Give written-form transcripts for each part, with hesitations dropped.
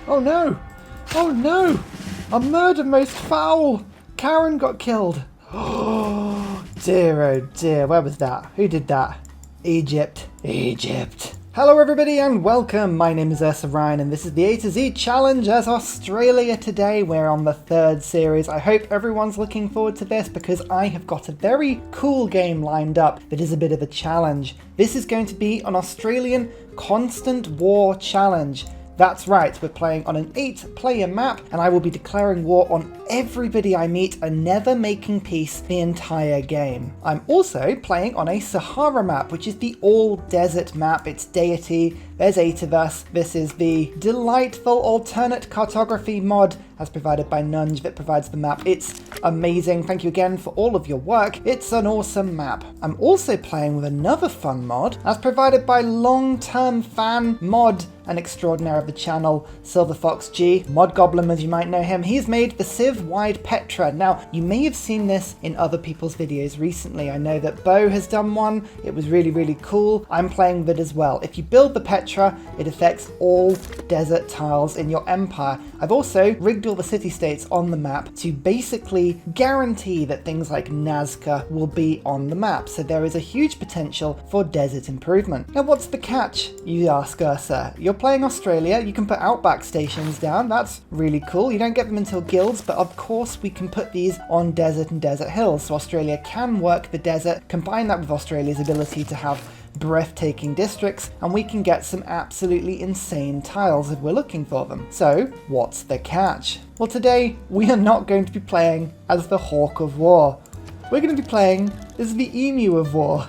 Oh no! Oh no! A murder most foul! Karen got killed. Oh dear, where was that? Who did that? Egypt. Egypt. Hello everybody and welcome. My name is Ursa and this is the A to Z challenge as Australia today. We're on the third series. I hope everyone's looking forward to this because I have got a very cool game lined up that is a bit of a challenge. This is going to be an Australian constant war challenge. That's right, we're playing on an 8-player map and I will be declaring war on everybody I meet and never making peace the entire game. I'm also playing on a Sahara map, which is the all-desert map. It's Deity, there's 8 of us. This is the delightful alternate cartography mod as provided by Nunge that provides the map. It's amazing. Thank you again for all of your work. It's an awesome map. I'm also playing with another fun mod as provided by long-term fan mod and extraordinaire of the channel, Silver Fox G, Mod Goblin as you might know him. He's made the Civ-wide Petra. Now, you may have seen this in other people's videos recently. I know that Bo has done one. It was really cool. I'm playing with it as well. If you build the Petra, it affects all desert tiles in your empire. I've also rigged all the city-states on the map to basically guarantee that things like Nazca will be on the map. So there is a huge potential for desert improvement. Now, what's the catch, you ask Ursa? You're playing Australia, you can put outback stations down, that's really cool. You don't get them until guilds, but of course we can put these on desert and desert hills, so Australia can work the desert, combine that with Australia's ability to have breathtaking districts, and we can get some absolutely insane tiles if we're looking for them. So, what's the catch? Well, today we are not going to be playing as the Hawk of War. We're going to be playing as the Emu of War.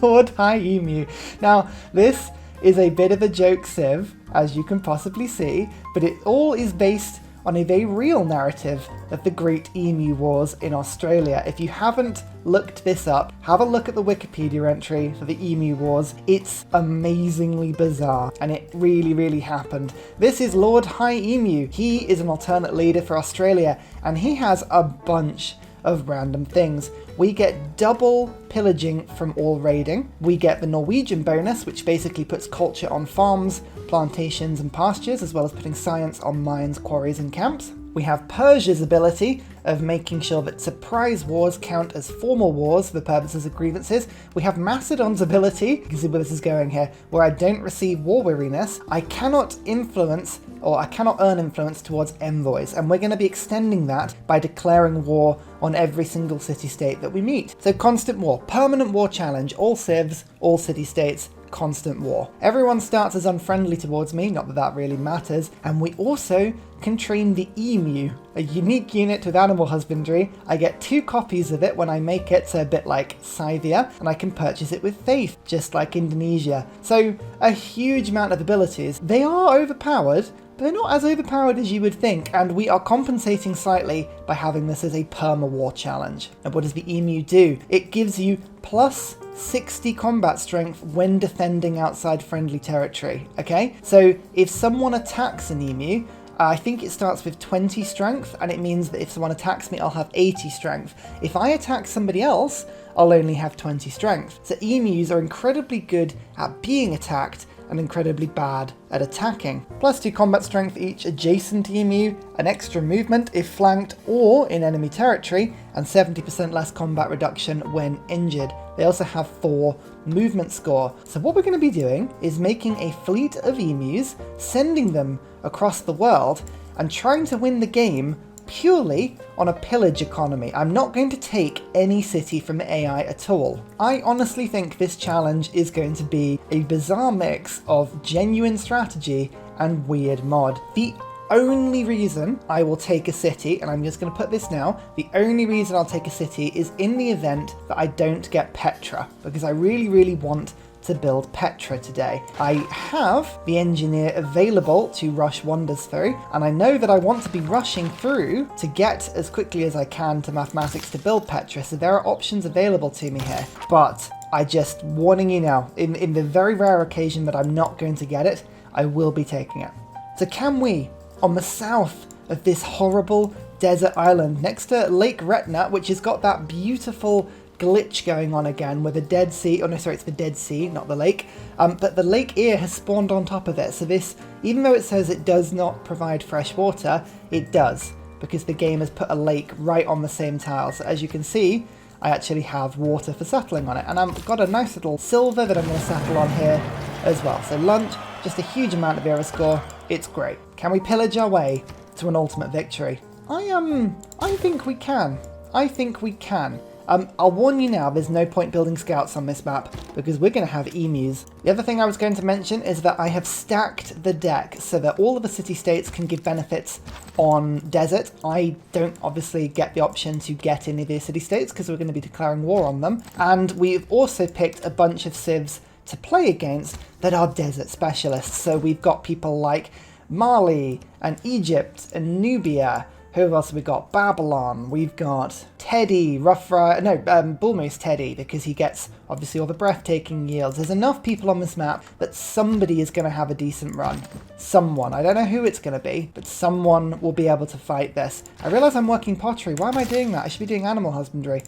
Lord High Emu. Now, this is a bit of a joke civ, as you can possibly see, but it all is based on a very real narrative of the Great Emu Wars in Australia. If you haven't looked this up, have a look at the Wikipedia entry for the Emu Wars. It's amazingly bizarre, and it really happened. This is Lord High Emu. He is an alternate leader for Australia, and he has a bunch of random things. We get double pillaging from all raiding. We get the Norwegian bonus, which basically puts culture on farms, plantations and pastures, as well as putting science on mines, quarries and camps. We have Persia's ability of making sure that surprise wars count as formal wars for the purposes of grievances. We have Macedon's ability, you can see where this is going here, where I don't receive war weariness. I cannot influence, or I cannot earn influence towards envoys, and we're going to be extending that by declaring war on every single city-state that we meet. So constant war, permanent war challenge, all civs, all city-states, constant war. Everyone starts as unfriendly towards me, not that that really matters, and we also can train the emu, a unique unit with animal husbandry. I get 2 copies of it when I make it, so a bit like Scythia, and I can purchase it with faith, just like Indonesia. So a huge amount of abilities. They are overpowered, but they're not as overpowered as you would think, and we are compensating slightly by having this as a perma-war challenge. And what does the emu do? It gives you plus 60 combat strength when defending outside friendly territory, okay? So if someone attacks an emu, I think it starts with 20 strength, and it means that if someone attacks me, I'll have 80 strength. If I attack somebody else, I'll only have 20 strength. So emus are incredibly good at being attacked and incredibly bad at attacking. Plus 2 combat strength each adjacent emu, an extra movement if flanked or in enemy territory, and 70% less combat reduction when injured. They also have 4 movement score. So what we're going to be doing is making a fleet of emus, sending them across the world, and trying to win the game purely on a pillage economy. I'm not going to take any city from the AI at all. I honestly think this challenge is going to be a bizarre mix of genuine strategy and weird mod. The only reason I will take a city, and I'm just going to put this now, the only reason I'll take a city is in the event that I don't get Petra, because I really want to build Petra today. I have the engineer available to rush wonders through, and I know that I want to be rushing through to get as quickly as I can to mathematics to build Petra, so there are options available to me here. But I just warning you now, in the very rare occasion that I'm not going to get it, I will be taking it. So can we, on the south of this horrible desert island next to Lake Retna, which has got that beautiful glitch going on again where the Dead Sea, oh no sorry, it's the Dead Sea, not the lake, but the Lake Ear has spawned on top of it, so this Even though it says it does not provide fresh water, it does, because the game has put a lake right on the same tile. So as you can see, I actually have water for settling on it. And I've got a nice little silver that I'm going to settle on here as well. So lunch, just a huge amount of era score. It's great. Can we pillage our way to an ultimate victory? I think we can. I think we can. I'll warn you now, there's no point building scouts on this map because we're going to have emus. The other thing I was going to mention is that I have stacked the deck so that all of the city-states can give benefits on desert. I don't obviously get the option to get any of the city-states because we're going to be declaring war on them. And we've also picked a bunch of civs to play against that are desert specialists. So we've got people like Mali and Egypt and Nubia. Who else have we got? Babylon. We've got Teddy, Bull Moose Teddy, because he gets obviously all the breathtaking yields. There's enough people on this map that somebody is going to have a decent run. Someone. I don't know who it's going to be, but someone will be able to fight this. I realise I'm working pottery. Why am I doing that? I should be doing animal husbandry.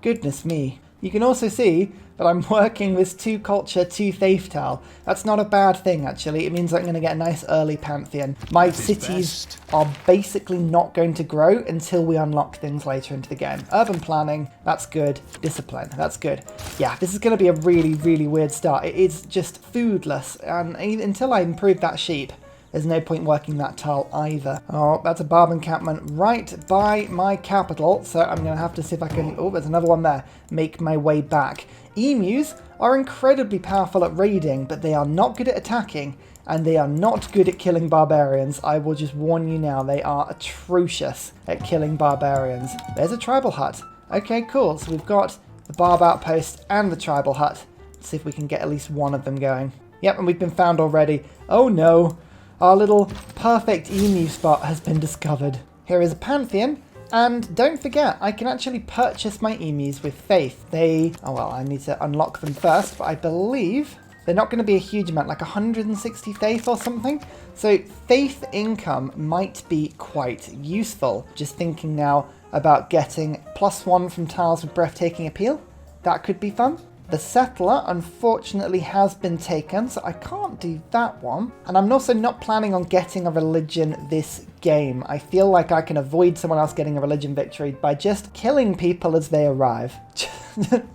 Goodness me. You can also see that I'm working this 2 culture, 2 faith tile. That's not a bad thing, actually. It means I'm going to get a nice early pantheon. My cities are basically not going to grow until we unlock things later into the game. Urban planning, that's good. Discipline, that's good. Yeah, this is going to be a really, really weird start. It is just foodless, and until I improve that sheep, there's no point working that tile either. Oh, that's a barb encampment right by my capital, so I'm going to have to see if I can... Oh, there's another one there. Make my way back. Emus are incredibly powerful at raiding, but they are not good at attacking, and they are not good at killing barbarians. I will just warn you now, they are atrocious at killing barbarians. There's a tribal hut. Okay, cool. So we've got the barb outpost and the tribal hut. Let's see if we can get at least one of them going. Yep, and we've been found already. Oh no! Our little perfect emu spot has been discovered. Here is a pantheon, and don't forget, I can actually purchase my emus with faith. Oh well, I need to unlock them first, but I believe they're not going to be a huge amount, like 160 faith or something. So faith income might be quite useful. Just thinking now about getting +1 from tiles with breathtaking appeal. That could be fun. The settler, unfortunately, has been taken, so I can't do that one. And I'm also not planning on getting a religion this game. I feel like I can avoid someone else getting a religion victory by just killing people as they arrive.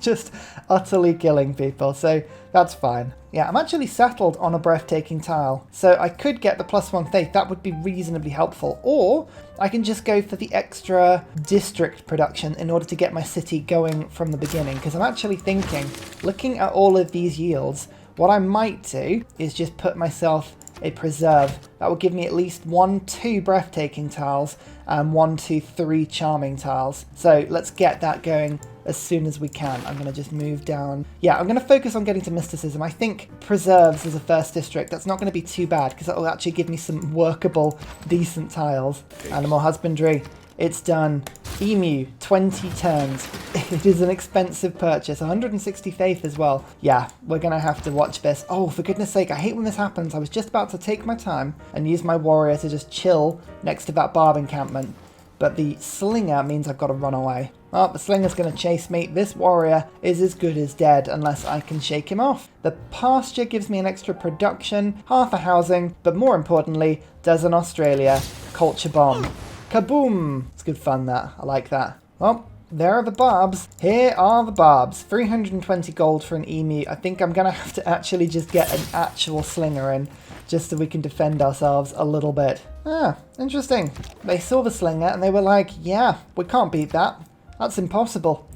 Just utterly killing people, so that's fine. Yeah, I'm actually settled on a breathtaking tile, so I could get the +1 faith. That would be reasonably helpful. Or I can just go for the extra district production in order to get my city going from the beginning, because I'm actually thinking, looking at all of these yields, what I might do is just put myself a preserve. That will give me at least 1, 2 breathtaking tiles and 1, 2, 3 charming tiles. So let's get that going as soon as we can. I'm going to just move down. Yeah, I'm going to focus on getting to mysticism. I think preserves as a first district, that's not going to be too bad because that will actually give me some workable, decent tiles. Animal husbandry, it's done. Emu, 20 turns. It is an expensive purchase. 160 faith as well. Yeah, we're going to have to watch this. Oh, for goodness sake, I hate when this happens. I was just about to take my time and use my warrior to just chill next to that barb encampment. But the slinger means I've got to run away. Oh, the slinger's going to chase me. This warrior is as good as dead unless I can shake him off. The pasture gives me an extra production, half a housing, but more importantly, does an Australia culture bomb. Kaboom! It's good fun, that. I like that. Well, there are the barbs. Here are the barbs. 320 gold for an emu. I think I'm going to have to actually just get an actual slinger in, just so we can defend ourselves a little bit. Ah, interesting. They saw the slinger and they were like, yeah, we can't beat that. That's impossible.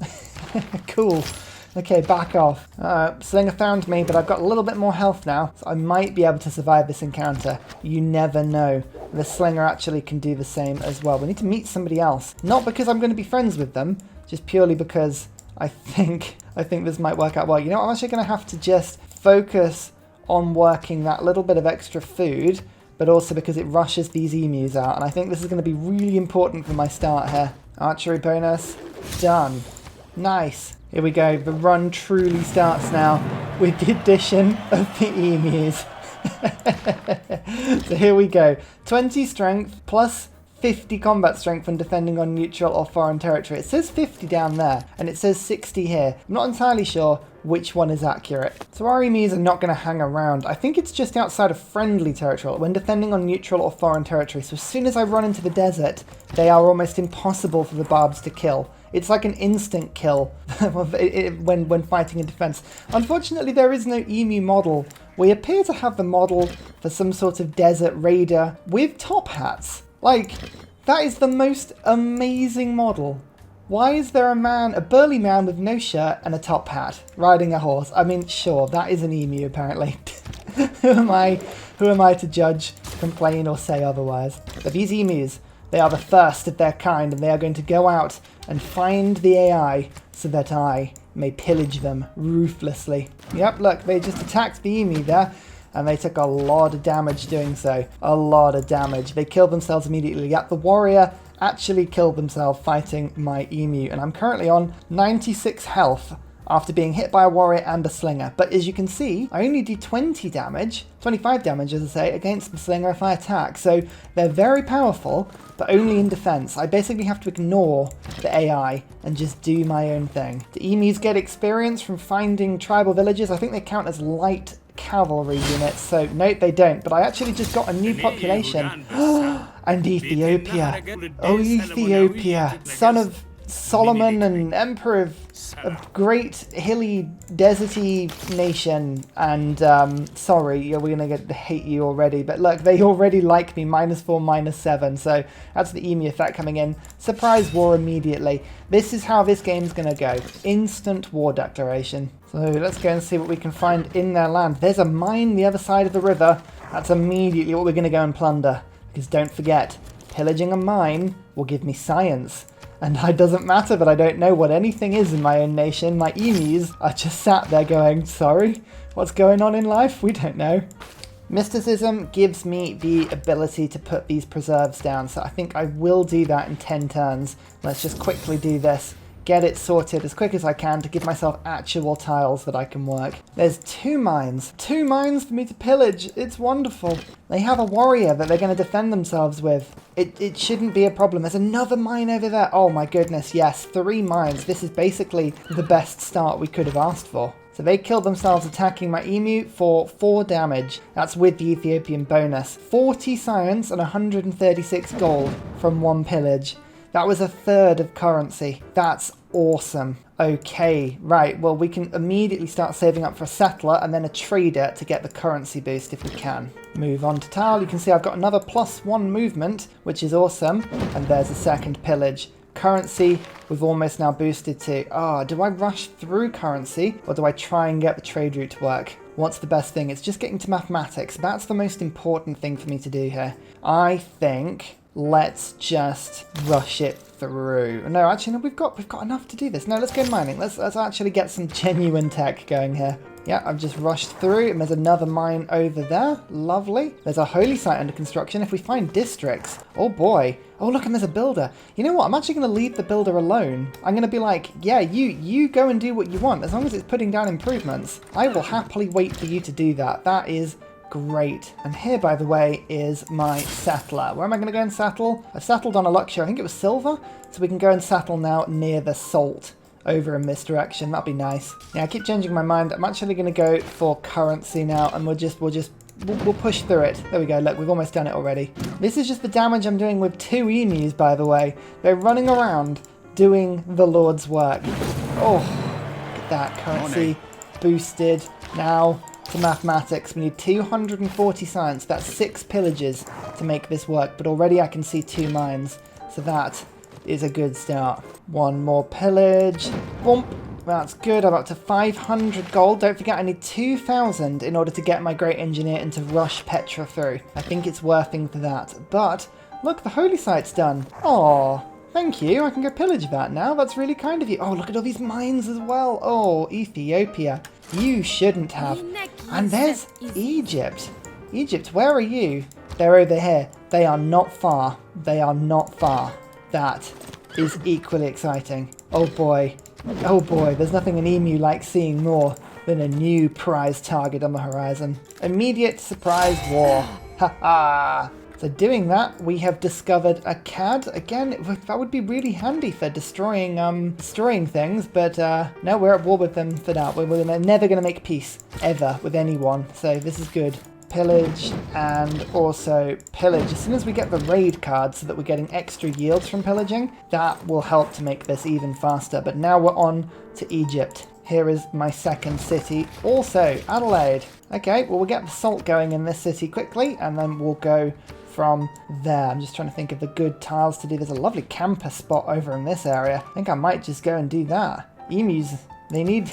Cool. Okay, back off. Slinger found me, but I've got a little bit more health now, so I might be able to survive this encounter. You never know. The slinger actually can do the same as well. We need to meet somebody else. Not because I'm going to be friends with them, just purely because I think this might work out well. You know what? I'm actually going to have to just focus on working that little bit of extra food, but also because it rushes these emus out, and I think this is going to be really important for my start here. Archery bonus. Done. Nice. Here we go. The run truly starts now with the addition of the emus. So here we go. 20 strength plus 50 combat strength when defending on neutral or foreign territory. It says 50 down there, and it says 60 here. I'm not entirely sure which one is accurate. So our emus are not going to hang around. I think it's just outside of friendly territory when defending on neutral or foreign territory. So as soon as I run into the desert, they are almost impossible for the barbs to kill. It's like an instant kill when fighting in defense. Unfortunately, there is no emu model. We appear to have the model for some sort of desert raider with top hats. Like, that is the most amazing model. Why is there a burly man with no shirt and a top hat riding a horse? I mean, sure, that is an emu apparently. Who am I to judge, complain or say otherwise? But these emus, they are the first of their kind, and they are going to go out and find the AI so that I may pillage them ruthlessly. Yep, look, they just attacked the emu there, and they took a lot of damage doing so. A lot of damage. They killed themselves immediately. Yep, the warrior actually killed themselves fighting my emu, and I'm currently on 96 health after being hit by a warrior and a slinger. But as you can see, I only do 25 damage as I say, against the slinger if I attack. So they're very powerful, but only in defense. I basically have to ignore the AI and just do my own thing. Do emus get experience from finding tribal villages? I think they count as light cavalry units, so no, they don't. But I actually just got a new population. And Ethiopia. Oh, Ethiopia. Son of Solomon and emperor of a great hilly deserty nation, and sorry, we're gonna hate you already, but look, they already like me, -4, -7, so that's the emu effect coming in. Surprise war immediately. This is how this game's gonna go. Instant war declaration. So let's go and see what we can find in their land. There's a mine the other side of the river. That's immediately what we're gonna go and plunder, because don't forget, pillaging a mine will give me science. And it doesn't matter that I don't know what anything is in my own nation. My emus are just sat there going, sorry, what's going on in life? We don't know. Mysticism gives me the ability to put these preserves down, so I think I will do that in 10 turns. Let's just quickly do this. Get it sorted as quick as I can to give myself actual tiles that I can work. There's 2 mines. 2 mines for me to pillage. It's wonderful. They have a warrior that they're going to defend themselves with. It shouldn't be a problem. There's another mine over there. Oh my goodness, yes. 3 mines. This is basically the best start we could have asked for. So they killed themselves attacking my emu for 4 damage. That's with the Ethiopian bonus. 40 science and 136 gold from 1 pillage. That was a third of currency. That's awesome. Okay, right. Well, we can immediately start saving up for a settler and then a trader to get the currency boost if we can. Move on to tile. You can see I've got another +1 movement, which is awesome. And there's a second pillage. Currency, we've almost now boosted to. Do I rush through currency or do I try and get the trade route to work? What's the best thing? It's just getting to mathematics. That's the most important thing for me to do here. I think let's just rush it through. No, actually, no, we've got enough to do this. No, let's go mining. Let's actually get some genuine tech going here. Yeah, I've just rushed through, and there's another mine over there. Lovely. There's a holy site under construction. If we find districts, oh boy. Oh, look, and there's a builder. You know what? I'm actually going to leave the builder alone. I'm going to be like, yeah, you go and do what you want. As long as it's putting down improvements, I will happily wait for you to do that. That is great. And here, by the way, is my settler. Where am I going to go and settle? I've settled on a luxury. I think it was silver. So we can go and settle now near the salt over in this direction. That'd be nice. Yeah, I keep changing my mind. I'm actually going to go for currency now, and we'll push through it. There we go. Look, we've almost done it already. This is just the damage I'm doing with 2 emus, by the way. They're running around doing the Lord's work. Oh, look at that. Currency boosted. Now to mathematics. We need 240 science. That's 6 pillages to make this work, but already I can see 2 mines. So that is a good start. 1 more pillage. Boom. That's good. I'm up to 500 gold. Don't forget I need 2,000 in order to get my great engineer and to rush Petra through. I think it's worthing for that. But look, the holy site's done. Oh, thank you. I can go pillage that now. That's really kind of you. Oh, look at all these mines as well. Oh, Ethiopia. You shouldn't have. And there's Egypt. Egypt, where are you? They're over here. They are not far. They are not far. That is equally exciting. Oh boy. Oh boy, there's nothing an emu likes seeing more than a new prize target on the horizon. Immediate surprise war. Ha ha! It's So doing that, we have discovered a CAD. Again, that would be really handy for destroying things, but no, we're at war with them for that. We're never going to make peace, ever, with anyone, so this is good. Pillage and also pillage. As soon as we get the raid card so that we're getting extra yields from pillaging, that will help to make this even faster. But now we're on to Egypt. Here is my second city, also Adelaide. Okay, well, we'll get the salt going in this city quickly, and then we'll go from there. I'm just trying to think of the good tiles to do. There's a lovely camper spot over in this area. I think I might just go and do that. Emus, they need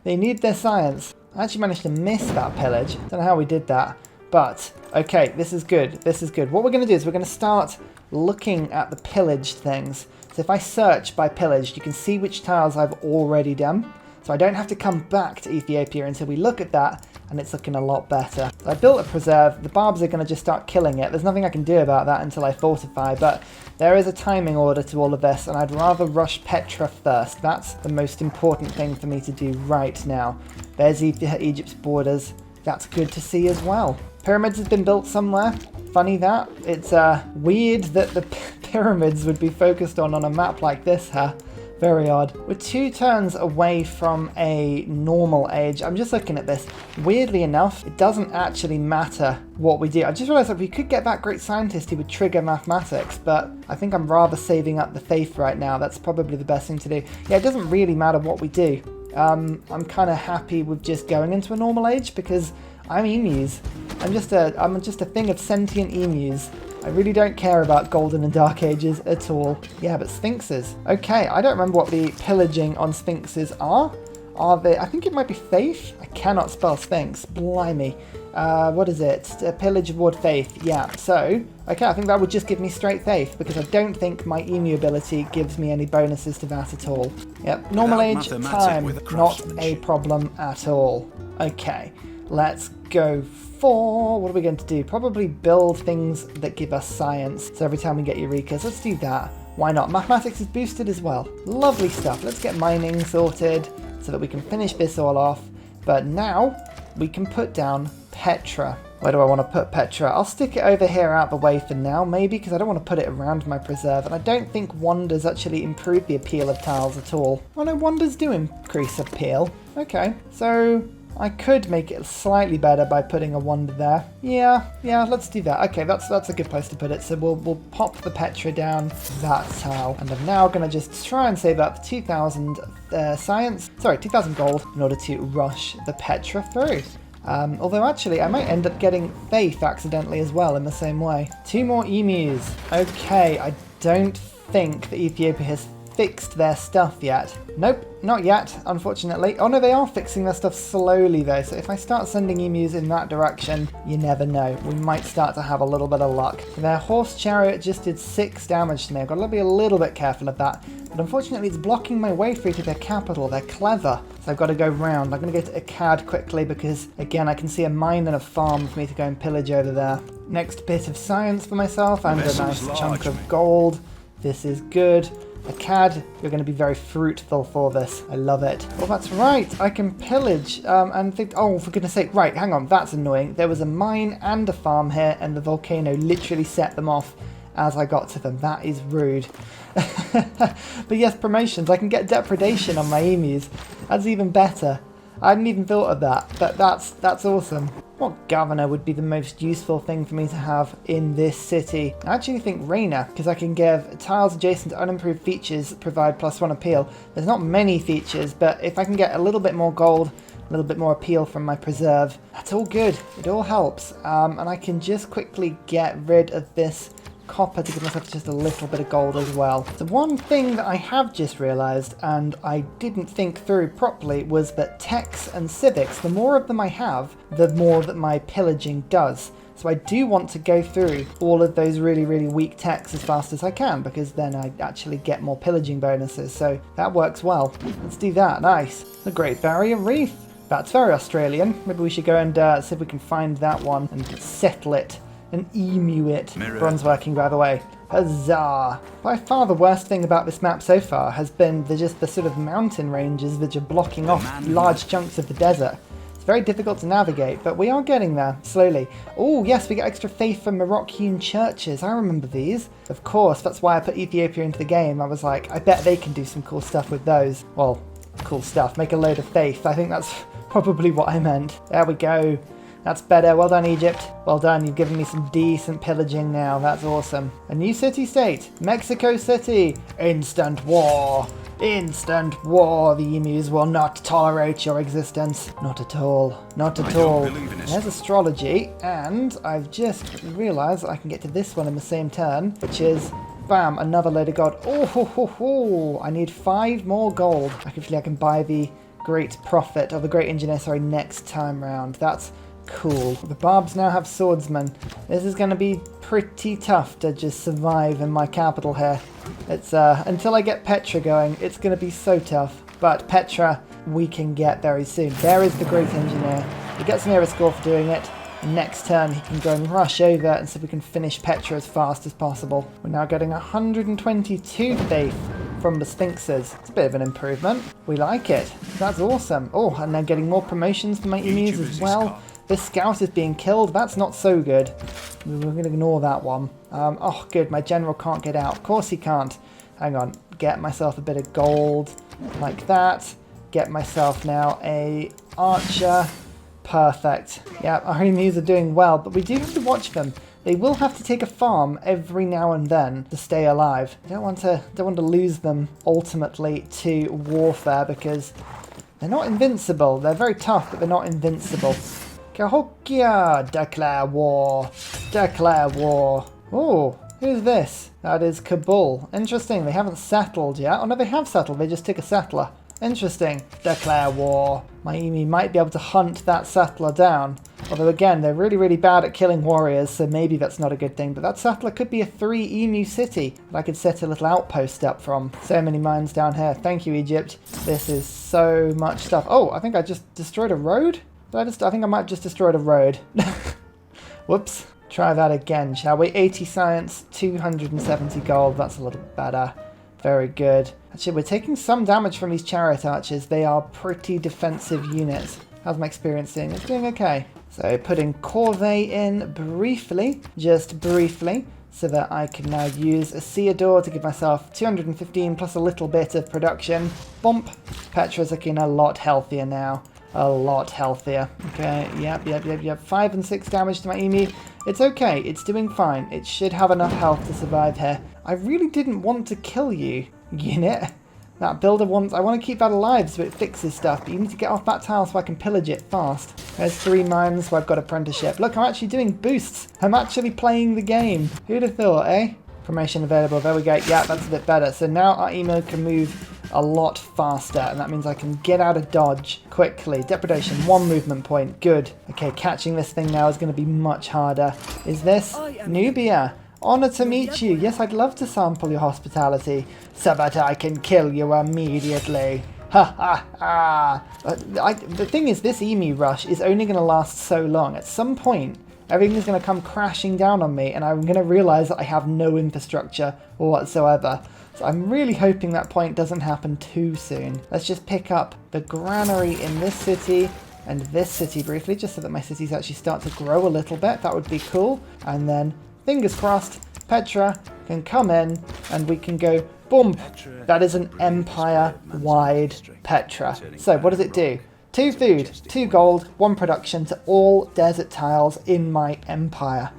they need their science. I actually managed to miss that pillage. Don't know how we did that. But, okay, this is good. This is good. What we're going to do is we're going to start looking at the pillaged things. So if I search by pillaged, you can see which tiles I've already done. So I don't have to come back to Ethiopia until we look at that, and it's looking a lot better. So I built a preserve. The barbs are going to just start killing it. There's nothing I can do about that until I fortify, but there is a timing order to all of this, and I'd rather rush Petra first. That's the most important thing for me to do right now. There's Egypt's borders. That's good to see as well. Pyramids has been built somewhere. Funny that. It's weird that the pyramids would be focused on a map like this, huh? Very odd. We're 2 turns away from a normal age. I'm just looking at this. Weirdly enough, it doesn't actually matter what we do. I just realized that we could get that great scientist who would trigger mathematics, but I think I'm rather saving up the faith right now. That's probably the best thing to do. Yeah, it doesn't really matter what we do. I'm kind of happy with just going into a normal age because I'm emus. I'm just a thing of sentient emus. I really don't care about golden and dark ages at all. Yeah, but sphinxes. Okay, I don't remember what the pillaging on sphinxes are. Are they? I think it might be faith. I cannot spell sphinx. Blimey. What is it? Pillage reward faith. Yeah, so, okay, I think that would just give me straight faith because I don't think my emu ability gives me any bonuses to that at all. Yep, normal age time, not a problem at all. Okay, let's go for, what are we going to do? Probably build things that give us science. So every time we get Eurekas, let's do that. Why not? Mathematics is boosted as well. Lovely stuff. Let's get mining sorted so that we can finish this all off. But now we can put down Petra. Where do I want to put Petra? I'll stick it over here out the way for now, maybe, because I don't want to put it around my preserve. And I don't think wonders actually improve the appeal of tiles at all. Oh no, wonders do increase appeal. Okay, so I could make it slightly better by putting a wonder there. Yeah, let's do that. Okay, that's a good place to put it. So we'll pop the Petra down that tile. And I'm now going to just try and save up 2,000 2,000 gold in order to rush the Petra through. Although actually I might end up getting faith accidentally as well in the same way. 2 more emus. Okay, I don't think that Ethiopia has fixed their stuff yet. Nope, not yet, unfortunately. Oh no, they are fixing their stuff slowly though, so if I start sending emus in that direction, you never know. We might start to have a little bit of luck. Their horse chariot just did 6 damage to me. I've got to be a little bit careful of that. But unfortunately, it's blocking my way through to their capital. They're clever. So I've got to go round. I'm going to go to Akkad quickly because, again, I can see a mine and a farm for me to go and pillage over there. Next bit of science for myself and a nice chunk of gold. This is good. Akkad, you're going to be very fruitful for this. I love it. Well, that's right. I can pillage and think, oh, for goodness sake. Right, hang on. That's annoying. There was a mine and a farm here and the volcano literally set them off as I got to them. That is rude. But yes, promotions. I can get depredation on my emus. That's even better. I hadn't even thought of that, but that's awesome. What governor would be the most useful thing for me to have in this city? I actually think Reina, because I can give tiles adjacent to unimproved features that provide +1 appeal. There's not many features, but if I can get a little bit more gold, a little bit more appeal from my preserve, that's all good. It all helps. And I can just quickly get rid of this copper to give myself just a little bit of gold as well. The one thing that I have just realised, and I didn't think through properly, was that techs and civics, the more of them I have, the more that my pillaging does. So I do want to go through all of those really, really weak techs as fast as I can, because then I actually get more pillaging bonuses. So that works well. Let's do that. Nice. The Great Barrier Reef. That's very Australian. Maybe we should go and see if we can find that one and settle it. And emu it. Bronze working, by the way. Huzzah! By far the worst thing about this map so far has been the sort of mountain ranges which are blocking off large chunks of the desert. It's very difficult to navigate, but we are getting there, slowly. Oh, yes, we get extra faith from Moroccan churches. I remember these. Of course, that's why I put Ethiopia into the game. I was like, I bet they can do some cool stuff with those. Well, cool stuff. Make a load of faith. I think that's probably what I meant. There we go. That's better. Well done, Egypt. Well done. You've given me some decent pillaging now. That's awesome. A new city-state. Mexico City. Instant war. Instant war. The emus will not tolerate your existence. Not at all. Not at all. There's astrology. And I've just realised I can get to this one in the same turn, which is... bam, another load of gold. Oh, ho, ho, ho. I need 5 more gold. Actually, I can buy the Great Prophet, or the Great Engineer, sorry, next time round. That's cool. The Barbs now have swordsmen. This is going to be pretty tough to just survive in my capital here. It's until I get Petra going, it's going to be so tough. But Petra, we can get very soon. There is the Great Engineer. He gets an era score for doing it. Next turn, he can go and rush over and see if we can finish Petra as fast as possible. We're now getting 122 faith from the Sphinxes. It's a bit of an improvement. We like it. That's awesome. Oh, and then getting more promotions for my emus as well. This scout is being killed. That's not so good. We're going to ignore that one. Oh, good. My general can't get out. Of course he can't. Hang on. Get myself a bit of gold like that. Get myself now a archer. Perfect. Yeah, our emus are doing well, but we do have to watch them. They will have to take a farm every now and then to stay alive. I don't want to lose them ultimately to warfare because they're not invincible. They're very tough, but they're not invincible. Cahokia! Declare war! Declare war! Oh, who's this? That is Kabul. Interesting, they haven't settled yet. Oh no, they have settled, they just took a settler. Interesting. Declare war. My emu might be able to hunt that settler down. Although again, they're really, really bad at killing warriors, so maybe that's not a good thing. But that settler could be a 3 emu city that I could set a little outpost up from. So many mines down here. Thank you, Egypt. This is so much stuff. Oh, I think I just destroyed a road? I think I might have just destroyed a road. Whoops. Try that again, shall we? 80 science, 270 gold. That's a little better. Very good. Actually, we're taking some damage from these chariot archers. They are pretty defensive units. How's my experience doing? It's doing okay. So putting corvée in briefly, just briefly, so that I can now use a Theodore to give myself 215 plus a little bit of production. Bump. Petra's looking a lot healthier now. A lot healthier. Okay, yep. 5 and 6 damage to my emu. It's okay, it's doing fine. It should have enough health to survive here. I really didn't want to kill you, unit. That builder wants... I want to keep that alive so it fixes stuff, but you need to get off that tile so I can pillage it fast. There's 3 mines where I've got apprenticeship. Look, I'm actually doing boosts. I'm actually playing the game. Who'd have thought, eh? Promotion available. There we go. Yeah, that's a bit better. So now our emo can move a lot faster, and that means I can get out of dodge quickly. Depredation, 1 movement point. Good. Okay, catching this thing now is going to be much harder. Is this Nubia? Honor to meet you. Yes, I'd love to sample your hospitality so that I can kill you immediately. Ha ha ha. The thing is, this emu rush is only going to last so long. At some point, everything's going to come crashing down on me, and I'm going to realise that I have no infrastructure whatsoever. So I'm really hoping that point doesn't happen too soon. Let's just pick up the granary in this city and this city briefly, just so that my cities actually start to grow a little bit. That would be cool. And then, fingers crossed, Petra can come in and we can go, boom. That is an empire-wide Petra. So what does it do? 2 food, 2 gold, 1 production to all desert tiles in my empire.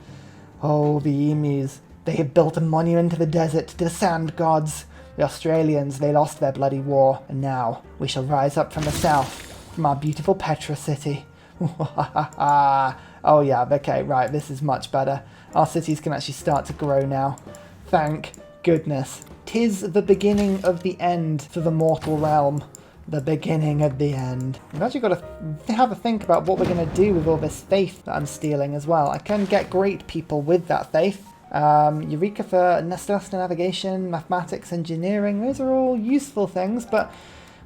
Oh, the emus. They have built a monument to the desert, to the sand gods. The Australians, they lost their bloody war, and now we shall rise up from the south, from our beautiful Petra city. Oh yeah, okay, right, this is much better. Our cities can actually start to grow now. Thank goodness. 'Tis the beginning of the end for the mortal realm. The beginning of the end. We've actually got to have a think about what we're going to do with all this faith that I'm stealing as well. I can get great people with that faith. Eureka for celestial navigation, mathematics, engineering. Those are all useful things, but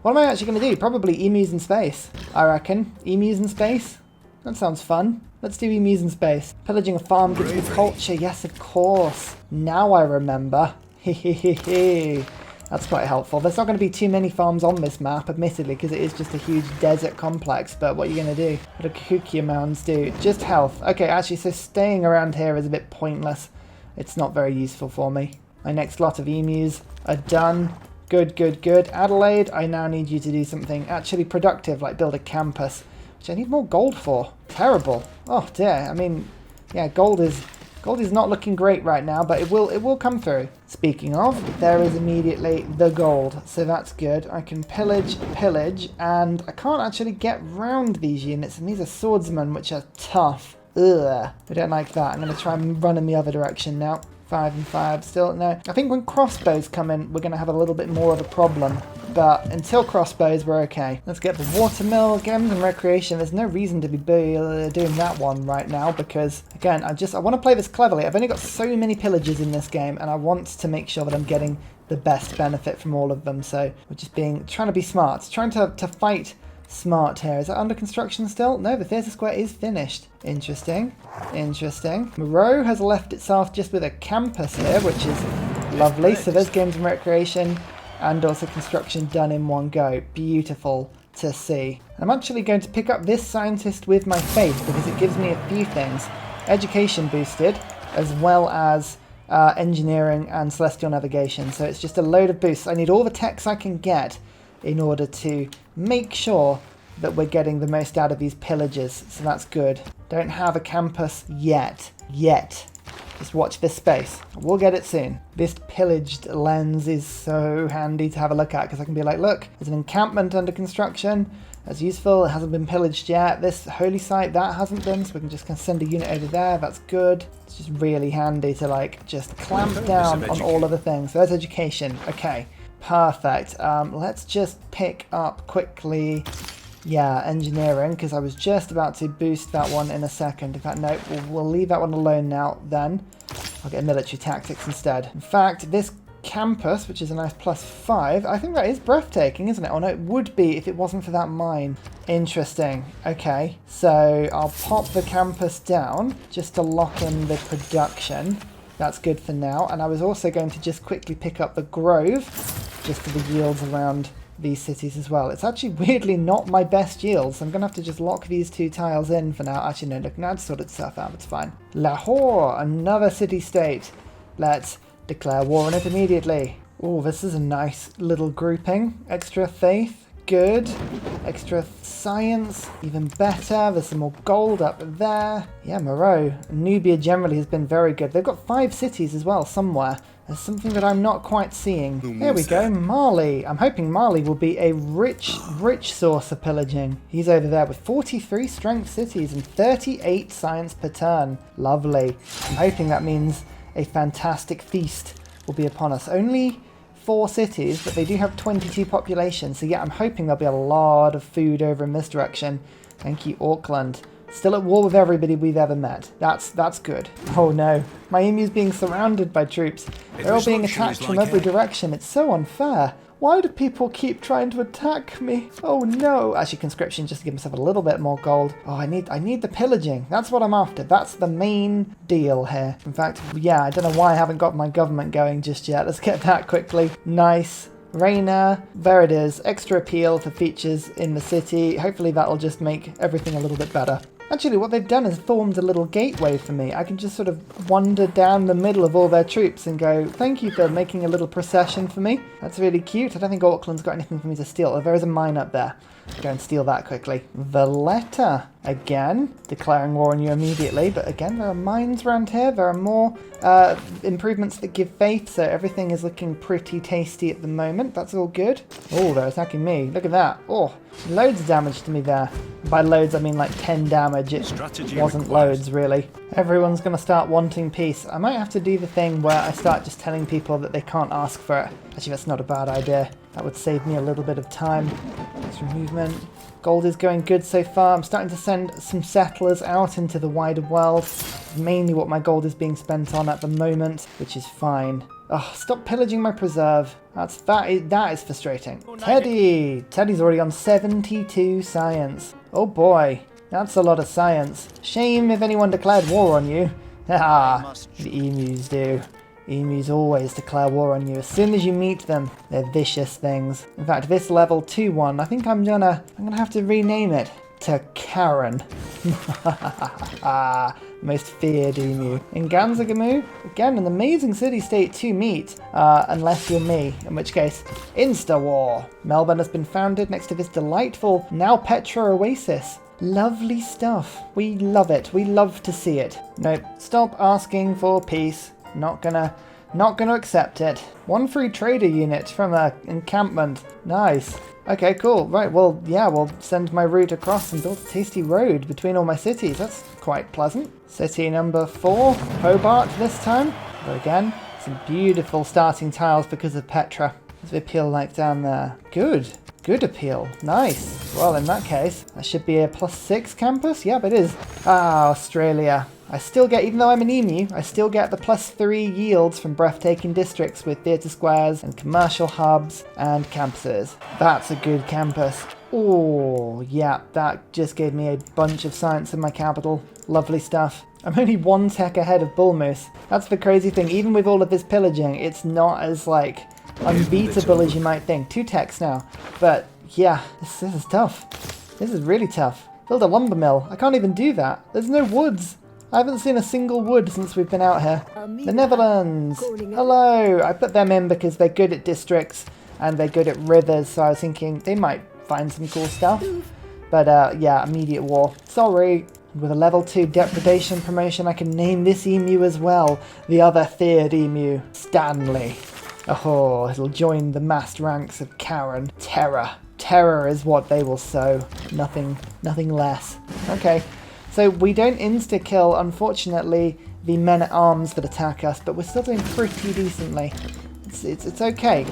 what am I actually going to do? Probably emus in space, I reckon. Emus in space? That sounds fun. Let's do emus in space. Pillaging a farm gives me culture. Yes, of course. Now I remember. Hehehe. That's quite helpful. There's not going to be too many farms on this map, admittedly, because it is just a huge desert complex, but what are you going to do? What do Kukia mounds do? Just health. Okay, actually, so staying around here is a bit pointless. It's not very useful for me. My next lot of emus are done. Good, good, good. Adelaide, I now need you to do something actually productive, like build a campus, which I need more gold for. Terrible. Oh dear. I mean, yeah, gold is not looking great right now, but it will come through. Speaking of, there is immediately the gold, so that's good. I can pillage, and I can't actually get round these units, and these are swordsmen, which are tough. Ugh, I don't like that. I'm going to try and run in the other direction now. 5 and 5 still. No, I think when crossbows come in, we're going to have a little bit more of a problem. But until crossbows, we're okay. Let's get the watermill, games and recreation. There's no reason to be doing that one right now because, again, I want to play this cleverly. I've only got so many pillages in this game, and I want to make sure that I'm getting the best benefit from all of them. So we're just trying to be smart, trying to fight smart here. Is that under construction still? No, the theatre square is finished. Interesting. Interesting. Moreau has left itself just with a campus here, which is lovely. So there's games and recreation and also construction done in one go. Beautiful to see. I'm actually going to pick up this scientist with my faith because it gives me a few things. Education boosted, as well as engineering and celestial navigation. So it's just a load of boosts. I need all the techs I can get in order to make sure that we're getting the most out of these pillages. So that's good. Don't have a campus yet. Just watch this space. We'll get it soon. This pillaged lens is so handy to have a look at because I can be like, look, there's an encampment under construction. That's useful. It hasn't been pillaged yet. This holy site, that hasn't been, so we can just kind of send a unit over there. That's good. It's just really handy to like just clamp down on all of the things. So there's education. Okay. Perfect. Let's just pick up quickly, yeah, engineering, because I was just about to boost that one in a second. In fact, no, we'll leave that one alone now then. I'll get military tactics instead. In fact, this campus, which is a nice +5, I think that is breathtaking, isn't it? Oh no, it would be if it wasn't for that mine. Interesting. Okay, so I'll pop the campus down just to lock in the production. That's good for now. And I was also going to just quickly pick up the grove, just for the yields around these cities as well. It's actually weirdly not my best yields. I'm going to have to just lock these 2 tiles in for now. Actually, no, look, now it's sorted stuff out. It's fine. Lahore, another city-state. Let's declare war on it immediately. Oh, this is a nice little grouping. Extra faith. Good. Extra science, even better. There's some more gold up there. Yeah, Moreau. Nubia generally has been very good. They've got 5 cities as well somewhere. There's something that I'm not quite seeing. Here we go, Mali. I'm hoping Mali will be a rich source of pillaging. He's over there with 43 strength cities and 38 science per turn. Lovely. I'm hoping that means a fantastic feast will be upon us. Only 4 cities, but they do have 22 population. So yeah, I'm hoping there'll be a lot of food over in this direction. Thank you, Auckland. Still at war with everybody we've ever met. That's good. Oh no, my emu's being surrounded by troops. They're all being attacked from every direction. It's so unfair. Why do people keep trying to attack me? Oh no. Actually, conscription just to give myself a little bit more gold. Oh, I need the pillaging. That's what I'm after. That's the main deal here. In fact, yeah, I don't know why I haven't got my government going just yet. Let's get that quickly. Nice. Reina, there it is. Extra appeal for features in the city. Hopefully that'll just make everything a little bit better. Actually, what they've done is formed a little gateway for me. I can just sort of wander down the middle of all their troops and go, thank you for making a little procession for me. That's really cute. I don't think Auckland's got anything for me to steal. Oh, there is a mine up there. Go and steal that quickly. Valletta, again, declaring war on you immediately. But again, there are mines around here. There are more improvements that give faith, so everything is looking pretty tasty at the moment. That's all good. Oh, they're attacking me. Look at that. Oh, loads of damage to me there. By loads, I mean like 10 damage. It wasn't loads, really. Everyone's going to start wanting peace. I might have to do the thing where I start just telling people that they can't ask for it. Actually, that's not a bad idea. That would save me a little bit of time. Extra movement. Gold is going good so far. I'm starting to send some settlers out into the wider world. Mainly what my gold is being spent on at the moment, which is fine. Oh, stop pillaging my preserve. That is frustrating. Teddy! Teddy's already on 72 science. Oh boy, that's a lot of science. Shame if anyone declared war on you. Ah, the emus do. Emus always declare war on you. As soon as you meet them, they're vicious things. In fact, this level 2 one, I think I'm gonna have to rename it to Karen. Most feared emu. In Ganzagamu, again, an amazing city-state to meet, unless you're me, in which case, insta-war. Melbourne has been founded next to this delightful, now Petra oasis. Lovely stuff. We love it. We love to see it. Nope, stop asking for peace. Not gonna accept it. 1 free trader unit from a encampment. Nice. Okay, cool. Right, well, yeah, we'll send my route across and build a tasty road between all my cities. That's quite pleasant. City number 4, Hobart this time. But again, some beautiful starting tiles because of Petra. What's the appeal like down there? Good. Good appeal. Nice. Well, in that case, that should be a +6 campus. Yep, it is. Ah, Australia. I still get, even though I'm an emu, I still get the +3 yields from breathtaking districts with theatre squares and commercial hubs and campuses. That's a good campus. Oh, yeah, that just gave me a bunch of science in my capital. Lovely stuff. I'm only 1 tech ahead of Bull Moose. That's the crazy thing. Even with all of this pillaging, it's not as, like, unbeatable as you might think. 2 techs now. But, yeah, this is tough. This is really tough. Build a lumber mill. I can't even do that. There's no woods. I haven't seen a single wood since we've been out here. The Netherlands! Hello! I put them in because they're good at districts and they're good at rivers, so I was thinking they might find some cool stuff. But yeah, immediate war. Sorry. With a level 2 depredation promotion, I can name this emu as well. The other feared emu, Stanley. Oh, it'll join the massed ranks of Karen. Terror. Terror is what they will sow. Nothing less. Okay. So we don't insta-kill, unfortunately, the men-at-arms that attack us, but we're still doing pretty decently. It's okay.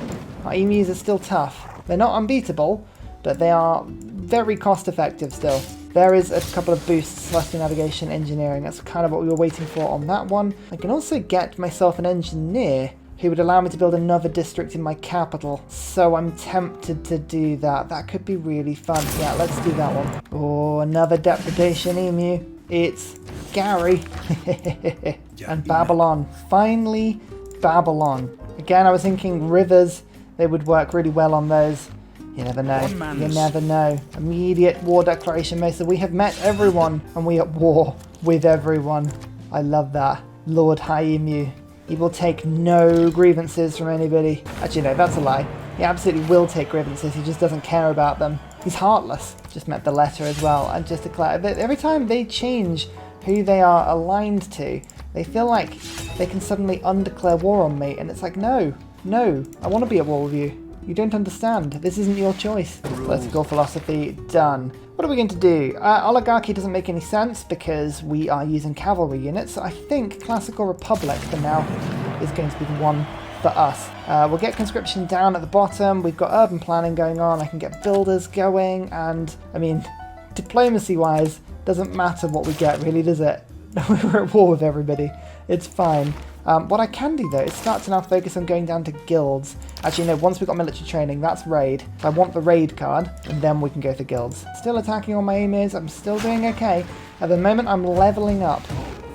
Our emus are still tough. They're not unbeatable, but they are very cost-effective still. There is a couple of boosts, Celestial Navigation, Engineering. That's kind of what we were waiting for on that one. I can also get myself an engineer who would allow me to build another district in my capital. So I'm tempted to do that. That could be really fun. Yeah, let's do that one. Oh, another depredation emu. It's Gary. And Babylon. Finally, Babylon. Again, I was thinking rivers. They would work really well on those. You never know. You never know. Immediate war declaration, Mesa. We have met everyone and we are at war with everyone. I love that. Lord High Emu. He will take no grievances from anybody. Actually, no, that's a lie. He absolutely will take grievances. He just doesn't care about them. He's heartless. Just met the letter as well. And just declare that every time they change who they are aligned to, they feel like they can suddenly undeclare war on me. And it's like, no, I want to be at war with you. You don't understand. This isn't your choice. Political philosophy, done. What are we going to do? Oligarchy doesn't make any sense because we are using cavalry units. So I think Classical Republic for now is going to be the one for us. We'll get conscription down at the bottom. We've got urban planning going on. I can get builders going. And, I mean, diplomacy-wise, doesn't matter what we get, really, does it? We're at war with everybody. It's fine. What I can do, though, is start to now focus on going down to guilds. Actually, no, once we've got military training, that's raid. So I want the raid card, and then we can go for guilds. Still attacking on my emus. I'm still doing okay. At the moment, I'm leveling up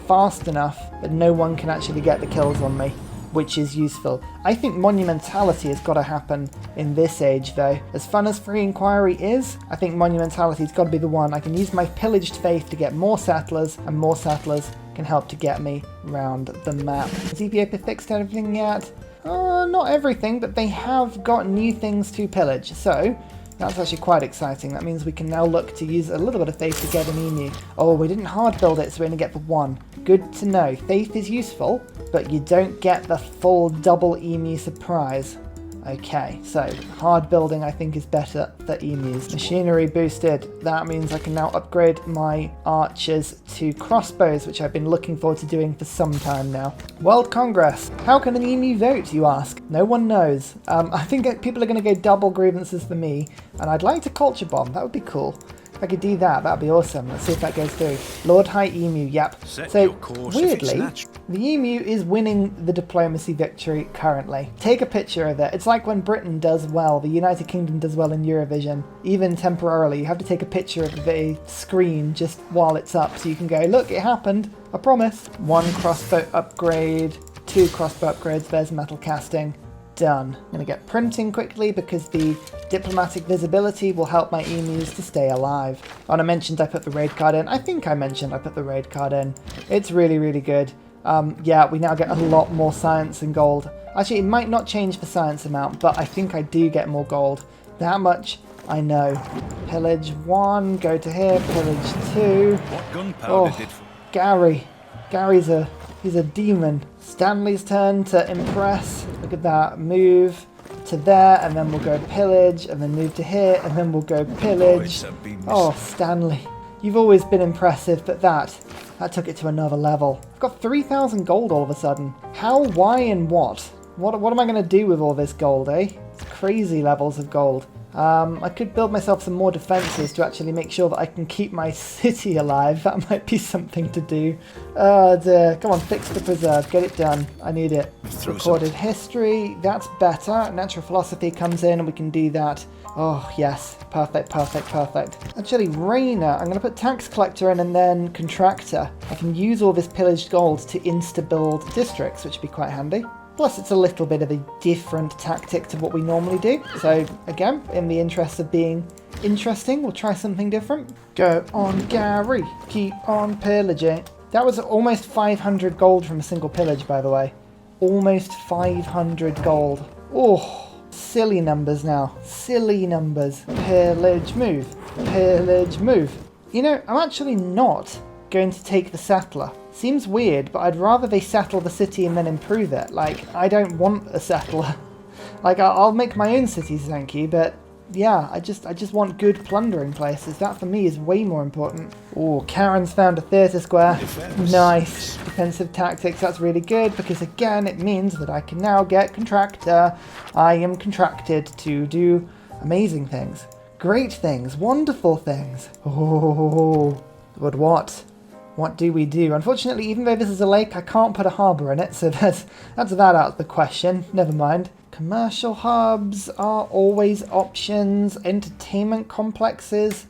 fast enough that no one can actually get the kills on me, which is useful. I think monumentality has got to happen in this age, though. As fun as free inquiry is, I think monumentality's got to be the one. I can use my pillaged faith to get more settlers, and more settlers can help to get me around the map. Has Ethiopia fixed everything yet? Not everything, but they have got new things to pillage, so that's actually quite exciting. That means we can now look to use a little bit of faith to get an emu. Oh, we didn't hard build it, so we only get the 1. Good to know. Faith is useful, but you don't get the full double emu surprise. Okay, so hard building I think is better for emus. Machinery boosted. That means I can now upgrade my archers to crossbows, which I've been looking forward to doing for some time now. World Congress. How can an emu vote, you ask? No one knows. I think people are going to go double grievances for me, and I'd like to culture bomb. That would be cool. If I could do that, that'd be awesome. Let's see if that goes through. Lord High Emu, yep. So, weirdly, the emu is winning the diplomacy victory currently. Take a picture of it. It's like when Britain does well, the United Kingdom does well in Eurovision. Even temporarily, you have to take a picture of the screen just while it's up so you can go, look, it happened. I promise. 1 crossbow upgrade, 2 crossbow upgrades. There's metal casting. Done. I'm going to get printing quickly because the diplomatic visibility will help my emus to stay alive. Oh, and I mentioned I put the raid card in. I think I mentioned I put the raid card in. It's really, really good. Yeah, we now get a lot more science and gold. Actually, it might not change the science amount, but I think I do get more gold. That much I know. Pillage 1, go to here. Pillage 2. What gunpowder did... Gary. He's a demon. Stanley's turn to impress. Look at that. Move to there, and then we'll go pillage, and then move to here, and then we'll go pillage. Oh, Stanley. You've always been impressive, but that took it to another level. I've got 3,000 gold all of a sudden. How, why, and what? What am I going to do with all this gold, eh? It's crazy levels of gold. I could build myself some more defences to actually make sure that I can keep my city alive. That might be something to do. Oh dear. Come on, fix the preserve. Get it done. I need it. Recorded history. That's better. Natural philosophy comes in and we can do that. Oh, yes. Perfect, perfect, perfect. Actually, Rainer, I'm going to put tax collector in and then contractor. I can use all this pillaged gold to insta-build districts, which would be quite handy. Plus, it's a little bit of a different tactic to what we normally do. So, again, in the interest of being interesting, we'll try something different. Go on, Gary. Keep on pillaging. That was almost 500 gold from a single pillage, by the way. Almost 500 gold. Oh, silly numbers now. Silly numbers. Pillage, move. Pillage, move. You know, I'm actually not going to take the settler. Seems weird, but I'd rather they settle the city and then improve it. Like, I don't want a settler. Like, I'll make my own cities, thank you, but yeah, I just want good plundering places. That for me is way more important. Oh, Karen's found a theatre square. Nice. Defensive tactics, that's really good, because again, it means that I can now get contractor. I am contracted to do amazing things. Great things. Wonderful things. Oh, but what? What do we do? Unfortunately, even though this is a lake, I can't put a harbour in it, so that's that out of the question. Never mind. Commercial hubs are always options. Entertainment complexes.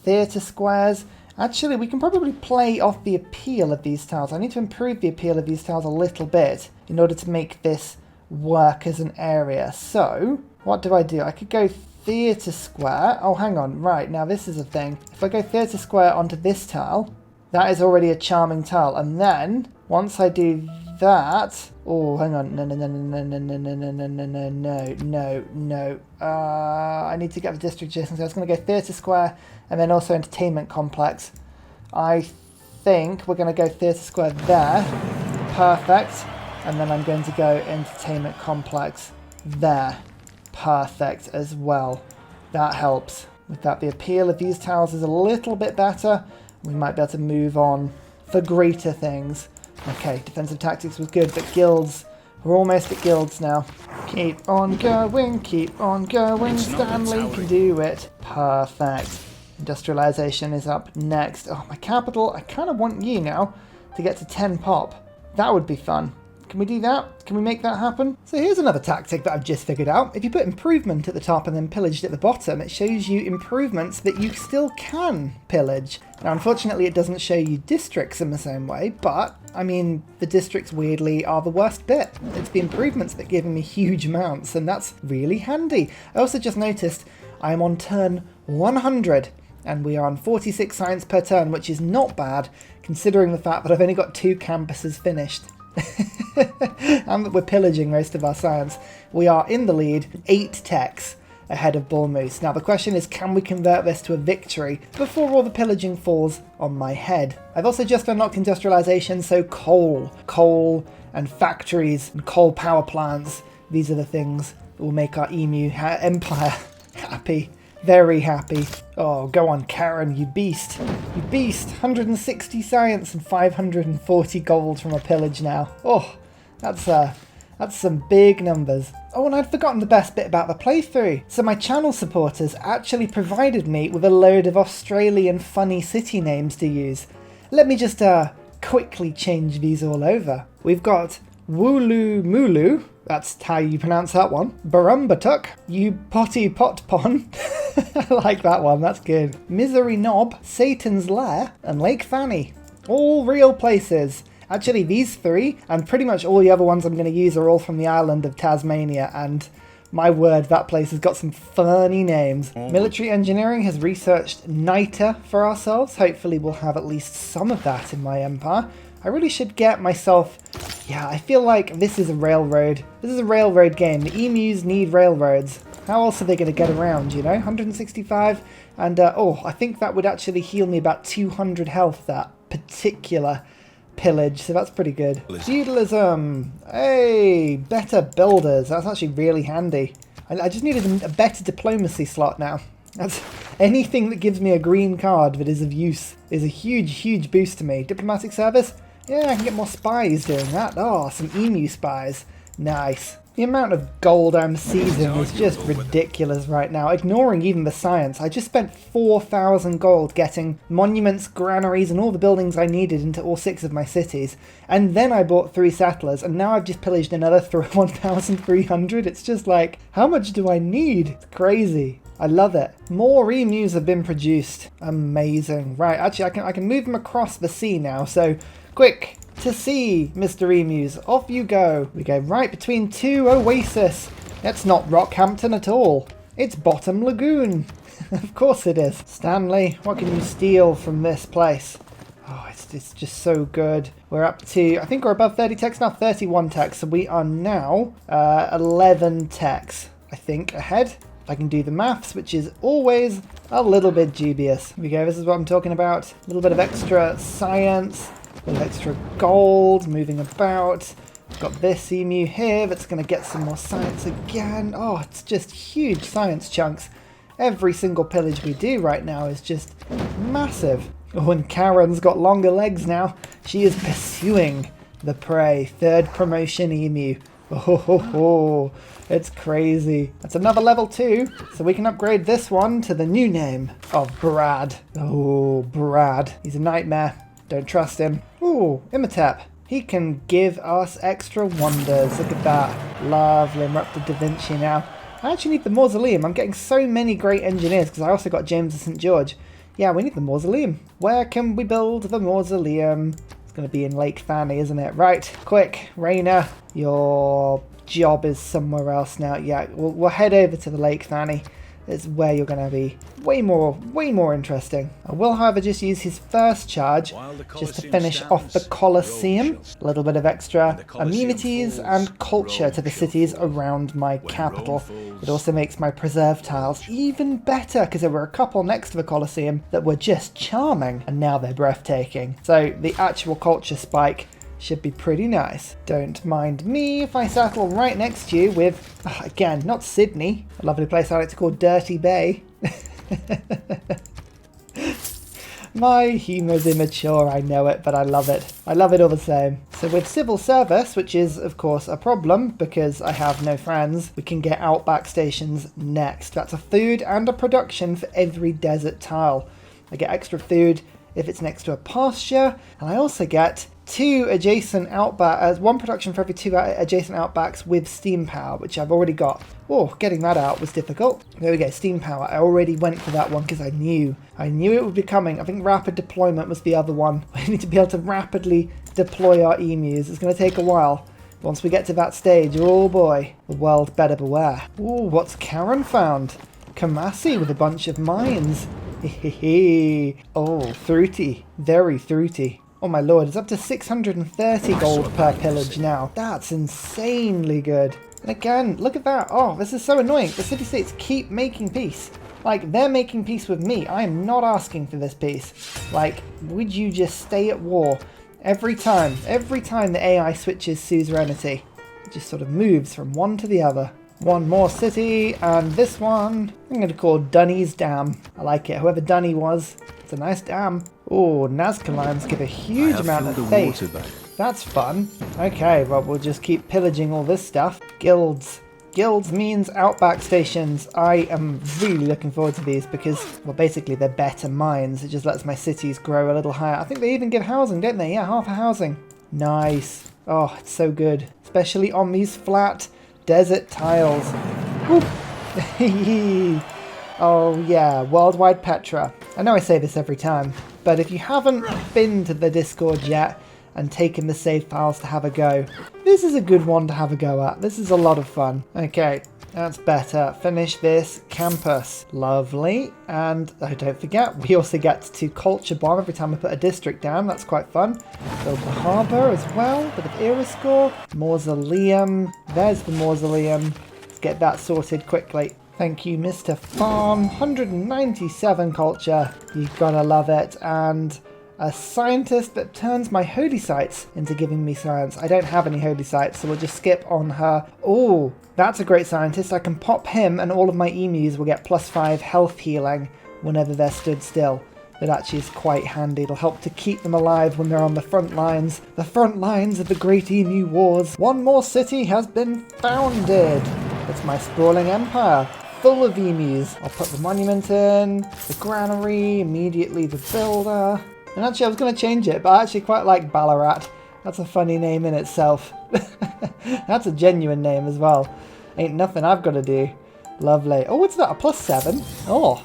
Theatre squares. Actually, we can probably play off the appeal of these tiles. I need to improve the appeal of these tiles a little bit in order to make this work as an area. So, what do? I could go theatre square. Oh, hang on. Right, now this is a thing. If I go theatre square onto this tile... That is already a charming tile. And then, once I do that... Oh, hang on. No. I need to get the district adjacent. So I was going to go theatre square and then also entertainment complex. I think we're going to go theatre square there. Perfect. And then I'm going to go entertainment complex there. Perfect as well. That helps. With that, the appeal of these tiles is a little bit better. We might be able to move on for greater things. Okay, defensive tactics was good, but guilds, we're almost at guilds now. Keep on going, Stanley can do it. Perfect. Industrialization is up next. Oh, my capital, I kind of want you now to get to 10 pop. That would be fun. Can we do that? Can we make that happen? So here's another tactic that I've just figured out. If you put improvement at the top and then pillaged at the bottom, it shows you improvements that you still can pillage. Now, unfortunately, it doesn't show you districts in the same way, but, I mean, the districts, weirdly, are the worst bit. It's the improvements that give me huge amounts, and that's really handy. I also just noticed I am on turn 100, and we are on 46 science per turn, which is not bad, considering the fact that I've only got 2 campuses finished. And that we're pillaging most of our science. We are in the lead, 8 techs ahead of Bull Moose. Now the question is, can we convert this to a victory before all the pillaging falls on my head? I've also just unlocked industrialization, so coal and factories and coal power plants. These are the things that will make our emu empire happy. Very happy. Oh, go on, Karen, you beast. You beast. 160 science and 540 gold from a pillage now. Oh, that's some big numbers. Oh, and I'd forgotten the best bit about the playthrough. So my channel supporters actually provided me with a load of Australian funny city names to use. Let me just quickly change these all over. We've got Wooloo Mooloo. That's how you pronounce that one. Barumbatuk, you potty pot pon. I like that one, that's good. Misery Knob, Satan's Lair, and Lake Fanny. All real places. Actually, these three, and pretty much all the other ones I'm going to use, are all from the island of Tasmania, and my word, that place has got some funny names. Military engineering has researched niter for ourselves. Hopefully we'll have at least some of that in my empire. I really should get myself... Yeah, I feel like this is a railroad. This is a railroad game. The emus need railroads. How else are they going to get around, you know? 165, and oh, I think that would actually heal me about 200 health, that particular pillage, so that's pretty good. Feudalism! Hey, better builders. That's actually really handy. I just needed a better diplomacy slot now. That's anything that gives me a green card that is of use is a huge, huge boost to me. Diplomatic service? Yeah, I can get more spies doing that. Oh, some emu spies. Nice. The amount of gold I'm seizing is just ridiculous right now, ignoring even the science. I just spent 4,000 gold getting monuments, granaries, and all the buildings I needed into all 6 of my cities. And then I bought 3 settlers, and now I've just pillaged another 1,300. It's just like, how much do I need? It's crazy. I love it. More emus have been produced. Amazing. Right, actually, I can move them across the sea now, so quick. To sea, Mr. Emus, off you go. We go right between 2 oases. It's not Rockhampton at all. It's Bottom Lagoon. Of course it is. Stanley, what can you steal from this place? Oh, it's just so good. We're up to, I think we're above 30 techs now, 31 techs. So we are now 11 techs, I think, ahead. I can do the maths, which is always a little bit dubious. Here we go, this is what I'm talking about. A little bit of extra science. A little extra gold, moving about. Got this emu here that's going to get some more science again. Oh, it's just huge science chunks. Every single pillage we do right now is just massive. Oh, and Karen's got longer legs now. She is pursuing the prey. 3rd promotion emu. Oh, it's crazy. That's another level 2, so we can upgrade this one to the new name of Brad. Oh, Brad. He's a nightmare. Don't trust him. Ooh, Imhotep. He can give us extra wonders. Look at that. Lovely. I'm up to Da Vinci now. I actually need the mausoleum. I'm getting so many great engineers because I also got James of St. George. Yeah, we need the mausoleum. Where can we build the mausoleum? It's going to be in Lake Fanny, isn't it? Right, quick. Raina, your job is somewhere else now. Yeah, we'll head over to the Lake Fanny. It's where you're going to be way more interesting. I will, however, just use his first charge just to finish off the Colosseum. A little bit of extra amenities and culture to the cities around my capital. It also makes my preserve tiles even better because there were a couple next to the Colosseum that were just charming and now they're breathtaking. So the actual culture spike should be pretty nice. Don't mind me if I settle right next to you with, again, not Sydney, a lovely place I like to call Dirty Bay. My humour's immature, I know it, but I love it. I love it all the same. So with civil service, which is of course a problem because I have no friends, we can get outback stations next. That's a food and a production for every desert tile. I get extra food if it's next to a pasture, and I also get 2 adjacent outbacks, 1 production for every 2 adjacent outbacks with steam power, which I've already got. Oh, getting that out was difficult. There we go, steam power. I already went for that one because I knew it would be coming. I think rapid deployment was the other one. We need to be able to rapidly deploy our emus. It's going to take a while. Once we get to that stage, oh boy, the world better beware. Oh, what's Karen found? Kamasi with a bunch of mines. Oh, fruity. Very fruity. Oh my lord, it's up to 630 gold per pillage now. That's insanely good. And again, look at that. Oh, this is so annoying. The city-states keep making peace. Like, they're making peace with me. I am not asking for this peace. Like, would you just stay at war? Every time the AI switches suzerainty, it just sort of moves from one to the other. One more city, and this one I'm going to call Dunny's Dam. I like it. Whoever Dunny was, it's a nice dam. Oh, Nazca lines give a huge amount of faith. That's fun. Okay, well, we'll just keep pillaging all this stuff. Guilds. Guilds means outback stations. I am really looking forward to these because, well, basically they're better mines. It just lets my cities grow a little higher. I think they even give housing, don't they? Yeah, half a housing. Nice. Oh, it's so good. Especially on these flat desert tiles. Oh yeah, worldwide Petra. I know I say this every time, but if you haven't been to the Discord yet and taken the save files to have a go. This is a good one to have a go at. This is a lot of fun. Okay, that's better. Finish this campus. Lovely. And oh, don't forget, we also get to culture bomb every time I put a district down. That's quite fun. Build the harbour as well. Bit of era score. Mausoleum. There's the mausoleum. Let's get that sorted quickly. Thank you, Mr. Farm. 197 culture. You've gotta love it. And a scientist that turns my holy sites into giving me science. I don't have any holy sites, so we'll just skip on her. Oh, that's a great scientist. I can pop him and all of my emus will get +5 health healing whenever they're stood still. That actually is quite handy. It'll help to keep them alive when they're on the front lines. The front lines of the Great Emu Wars. One more city has been founded. It's my sprawling empire, full of emus. I'll put the monument in, the granary, immediately the builder. And actually I was going to change it, but I actually quite like Ballarat. That's a funny name in itself. That's a genuine name as well. Ain't nothing I've got to do. Lovely. Oh, what's that? A +7? Oh,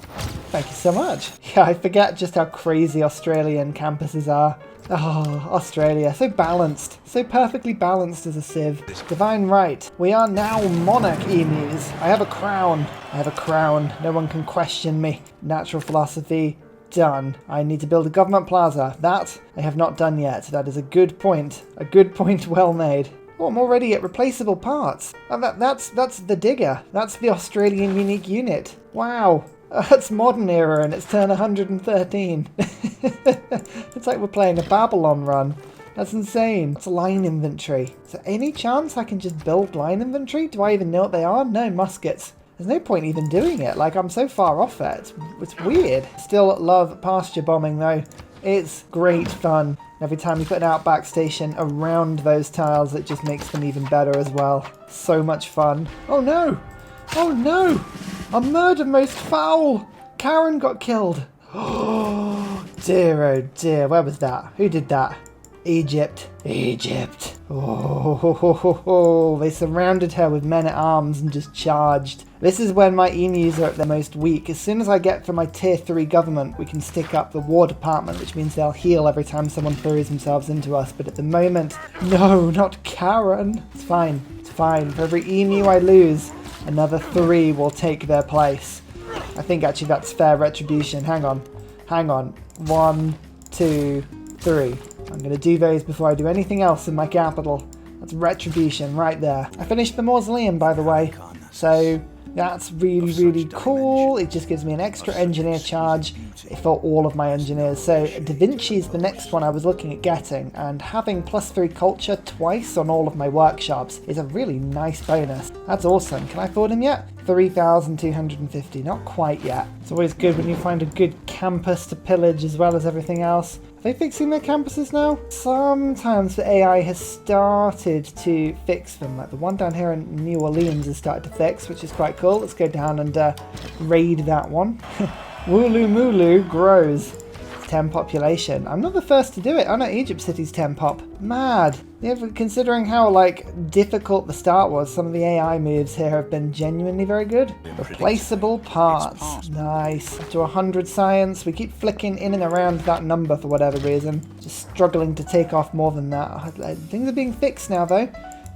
thank you so much. Yeah, I forget just how crazy Australian campuses are. Oh, Australia. So balanced. So perfectly balanced as a sieve. Divine right. We are now monarch emus. I have a crown. I have a crown. No one can question me. Natural philosophy. Done. I need to build a government plaza. That I have not done yet. That is a good point. A good point well made. Oh, I'm already at replaceable parts. Oh, that's the digger. That's the Australian unique unit. Wow. That's modern era and it's turn 113. It's like we're playing a Babylon run. That's insane. It's line inventory. So any chance I can just build line inventory? Do I even know what they are? No, muskets. There's no point even doing it. Like, I'm so far off it. It's weird. Still love pasture bombing though. It's great fun. Every time you put an outback station around those tiles, it just makes them even better as well. So much fun. Oh no! Oh no! A murder most foul! Karen got killed. Oh dear, where was that? Who did that? Egypt. Egypt. Oh, they surrounded her with men-at-arms and just charged. This is when my emus are at their most weak. As soon as I get from my tier 3 government, we can stick up the war department, which means they'll heal every time someone throws themselves into us. But at the moment, no, not Karen. It's fine. It's fine. For every emu I lose, another 3 will take their place. I think actually that's fair retribution. Hang on. Hang on. 1, 2, 3. I'm going to do those before I do anything else in my capital. That's retribution right there. I finished the mausoleum, by the way. So that's really, really cool. It just gives me an extra engineer charge for all of my engineers. So Da Vinci is the next one I was looking at getting. And having +3 culture twice on all of my workshops is a really nice bonus. That's awesome. Can I afford him yet? 3,250. Not quite yet. It's always good when you find a good campus to pillage as well as everything else. Are they fixing their campuses now? Sometimes the AI has started to fix them. Like the one down here in New Orleans has started to fix, which is quite cool. Let's go down and raid that one. Wooloo Mooloo grows. 10 population. I'm not the first to do it. Oh no, Egypt City's 10 pop. Mad. Yeah, considering how like difficult the start was, some of the AI moves here have been genuinely very good. Replaceable parts. Nice. Up to 100 science. We keep flicking in and around that number for whatever reason. Just struggling to take off more than that. Things are being fixed now though.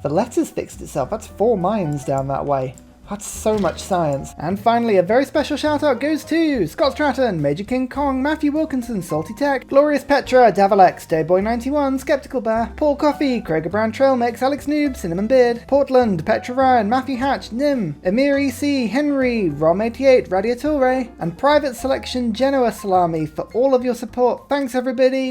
The letters fixed itself. That's 4 mines down that way. That's so much science. And finally, a very special shout out goes to Scott Stratton, Major King Kong, Matthew Wilkinson, Salty Tech, Glorious Petra, Davalex, Dayboy91, Skeptical Bear, Paul Coffey, Krager Brown Trail Mix, Alex Noob, Cinnamon Beard, Portland, Petra Ryan, Matthew Hatch, Nim, Emir EC, Henry, Rom88, Radiatorre, and Private Selection Genoa Salami for all of your support. Thanks everybody.